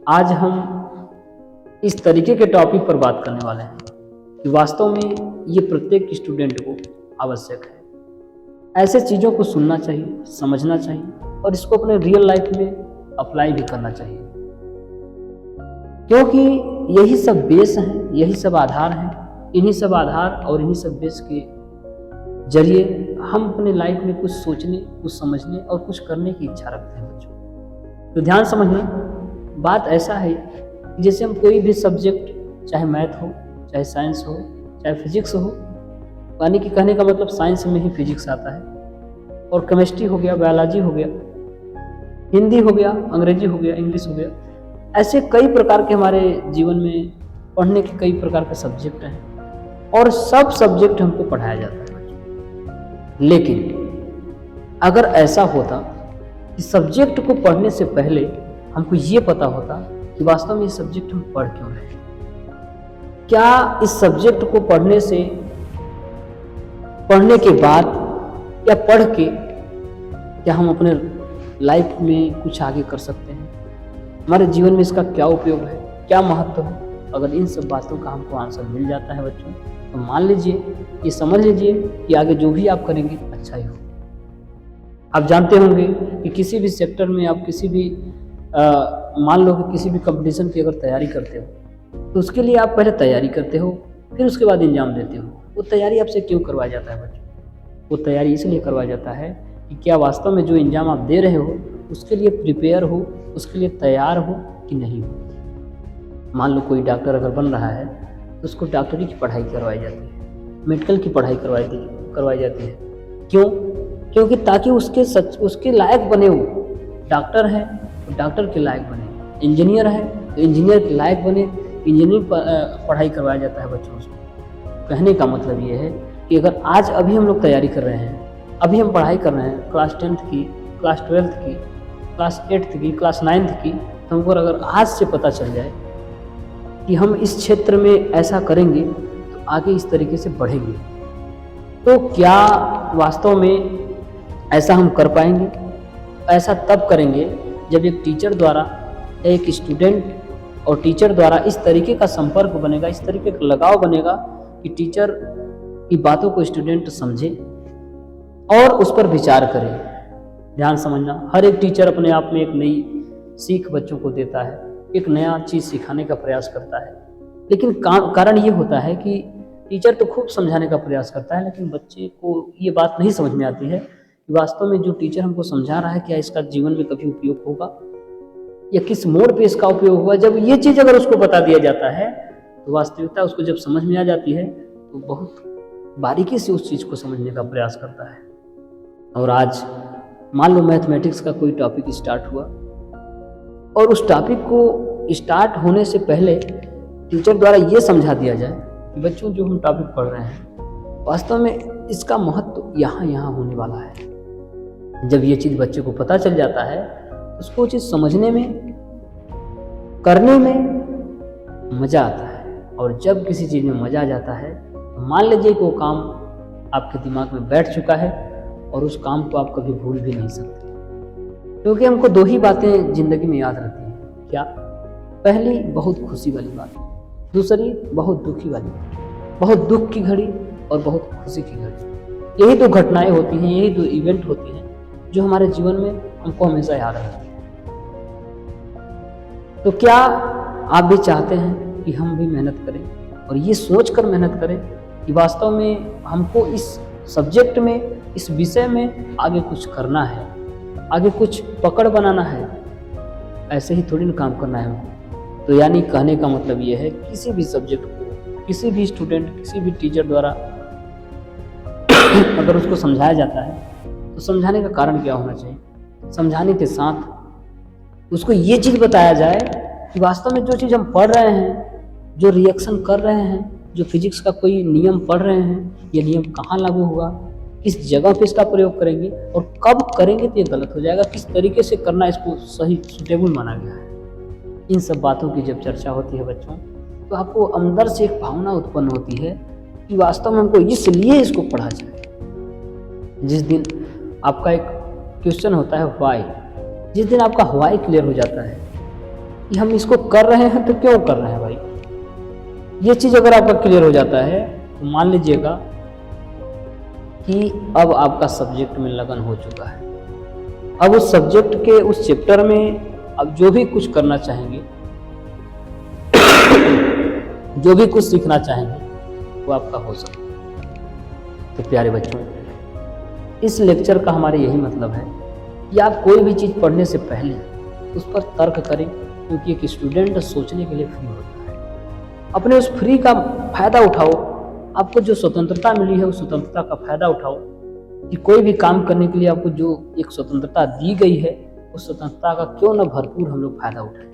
आज हम इस तरीके के टॉपिक पर बात करने वाले हैं कि वास्तव में ये प्रत्येक स्टूडेंट को आवश्यक है। ऐसे चीज़ों को सुनना चाहिए, समझना चाहिए और इसको अपने रियल लाइफ में अप्लाई भी करना चाहिए, क्योंकि यही सब बेस हैं, यही सब आधार हैं। इन्हीं सब आधार और इन्हीं सब बेस के जरिए हम अपने लाइफ में कुछ सोचने, कुछ समझने और कुछ करने की इच्छा रखते हैं बच्चों। तो ध्यान समझना, बात ऐसा है कि जैसे हम कोई भी सब्जेक्ट, चाहे मैथ हो, चाहे साइंस हो, चाहे फिजिक्स हो, यानी कि कहने का मतलब साइंस में ही फिजिक्स आता है, और केमिस्ट्री हो गया, बायोलॉजी हो गया, हिंदी हो गया, अंग्रेजी हो गया, इंग्लिश हो गया, ऐसे कई प्रकार के हमारे जीवन में पढ़ने के कई प्रकार के सब्जेक्ट हैं और सब सब्जेक्ट हमको पढ़ाया जाता है बच्चों। लेकिन अगर ऐसा होता कि सब्जेक्ट को पढ़ने से पहले हमको ये पता होता कि वास्तव में ये सब्जेक्ट हम पढ़ क्यों रहे हैं, क्या इस सब्जेक्ट को पढ़ने के बाद या पढ़ के क्या हम अपने लाइफ में कुछ आगे कर सकते हैं, हमारे जीवन में इसका क्या उपयोग है, क्या महत्व है। अगर इन सब बातों का हमको आंसर मिल जाता है बच्चों, तो मान लीजिए, ये समझ लीजिए कि आगे जो भी आप करेंगे अच्छा ही हो। आप जानते होंगे कि किसी भी सेक्टर में आप किसी भी मान लो कि किसी भी कंपटीशन की अगर तैयारी करते हो तो उसके लिए आप पहले तैयारी करते हो, फिर उसके बाद एग्जाम देते हो। वो तैयारी आपसे क्यों करवाया जाता है बच्चों? वो तैयारी इसलिए करवाया जाता है कि क्या वास्तव में जो एग्जाम आप दे रहे हो उसके लिए प्रिपेयर हो, उसके लिए तैयार हो कि नहीं हो। मान लो कोई डॉक्टर अगर बन रहा है तो उसको डॉक्टरी की पढ़ाई करवाई जाती है, मेडिकल की पढ़ाई करवाई जाती है। क्यों? क्योंकि ताकि उसके लायक बने। वो डॉक्टर है तो डॉक्टर के लायक बने, इंजीनियर है तो इंजीनियर के लायक बने, इंजीनियरिंग पढ़ाई करवाया जाता है बच्चों उसको। कहने का मतलब ये है कि अगर आज अभी हम लोग तैयारी कर रहे हैं, अभी हम पढ़ाई कर रहे हैं क्लास 10th की, क्लास 12th की, क्लास 8th की, क्लास 9th की, तो हमको अगर आज से पता चल जाए कि हम इस क्षेत्र में ऐसा करेंगे तो आगे इस तरीके से बढ़ेंगे, तो क्या वास्तव में ऐसा हम कर पाएंगे? ऐसा तब करेंगे जब एक टीचर द्वारा, एक स्टूडेंट और टीचर द्वारा इस तरीके का संपर्क बनेगा, इस तरीके का लगाव बनेगा कि टीचर की बातों को स्टूडेंट समझे और उस पर विचार करे। ध्यान समझना, हर एक टीचर अपने आप में एक नई सीख बच्चों को देता है, एक नया चीज़ सिखाने का प्रयास करता है। लेकिन कारण ये होता है कि टीचर तो खूब समझाने का प्रयास करता है, लेकिन बच्चे को ये बात नहीं समझ में आती है कि वास्तव में जो टीचर हमको समझा रहा है क्या इसका जीवन में कभी उपयोग होगा या किस मोड़ पे इसका उपयोग होगा। जब ये चीज़ अगर उसको बता दिया जाता है तो वास्तविकता उसको जब समझ में आ जाती है तो बहुत बारीकी से उस चीज़ को समझने का प्रयास करता है। और आज मान लो मैथमेटिक्स का कोई टॉपिक स्टार्ट हुआ और उस टॉपिक को स्टार्ट होने से पहले टीचर द्वारा ये समझा दिया जाए कि बच्चों जो हम टॉपिक पढ़ रहे हैं वास्तव में इसका महत्व यहाँ होने वाला है। जब ये चीज़ बच्चे को पता चल जाता है उसको चीज़ समझने में, करने में मज़ा आता है। और जब किसी चीज़ में मज़ा आ जाता है तो मान लीजिए कि वो काम आपके दिमाग में बैठ चुका है और उस काम को आप कभी भूल भी नहीं सकते। क्योंकि हमको दो ही बातें ज़िंदगी में याद रहती हैं। क्या? पहली बहुत खुशी वाली बात, दूसरी बहुत दुखी वाली बात। बहुत दुख की घड़ी और बहुत खुशी की घड़ी, यही दो घटनाएं होती हैं, यही दो इवेंट होती हैं जो हमारे जीवन में हमको हमेशा याद रहती है। तो क्या आप भी चाहते हैं कि हम भी मेहनत करें और ये सोच कर मेहनत करें कि वास्तव में हमको इस सब्जेक्ट में, इस विषय में आगे कुछ करना है, आगे कुछ पकड़ बनाना है, ऐसे ही थोड़ी ना काम करना है हमको। तो यानी कहने का मतलब ये है किसी भी सब्जेक्ट को किसी भी स्टूडेंट, किसी भी टीचर द्वारा अगर उसको समझाया जाता है तो समझाने का कारण क्या होना चाहिए? समझाने के साथ उसको ये चीज़ बताया जाए कि वास्तव में जो चीज़ हम पढ़ रहे हैं, जो रिएक्शन कर रहे हैं, जो फिजिक्स का कोई नियम पढ़ रहे हैं, ये नियम कहाँ लागू होगा, किस जगह पे इसका प्रयोग करेंगे और कब करेंगे तो ये गलत हो जाएगा, किस तरीके से करना इसको सही सूटेबल माना गया है। इन सब बातों की जब चर्चा होती है बच्चों, तो आपको अंदर से एक भावना उत्पन्न होती है कि वास्तव में हमको इसलिए इसको पढ़ा जाए। जिस दिन आपका एक क्वेश्चन होता है व्हाई, जिस दिन आपका व्हाई क्लियर हो जाता है कि हम इसको कर रहे हैं तो क्यों कर रहे हैं भाई। ये चीज़ अगर आपका क्लियर हो जाता है तो मान लीजिएगा कि अब आपका सब्जेक्ट में लगन हो चुका है। अब उस सब्जेक्ट के उस चैप्टर में अब जो भी कुछ करना चाहेंगे, जो भी कुछ सीखना चाहेंगे वो आपका हो सकता है। तो प्यारे बच्चों, इस लेक्चर का हमारा यही मतलब है कि आप कोई भी चीज़ पढ़ने से पहले उस पर तर्क करें, क्योंकि एक स्टूडेंट सोचने के लिए फ्री होता है। अपने उस फ्री का फायदा उठाओ। आपको जो स्वतंत्रता मिली है उस स्वतंत्रता का फायदा उठाओ कि कोई भी काम करने के लिए आपको जो एक स्वतंत्रता दी गई है उस स्वतंत्रता का क्यों न भरपूर हम लोग फायदा उठाएं।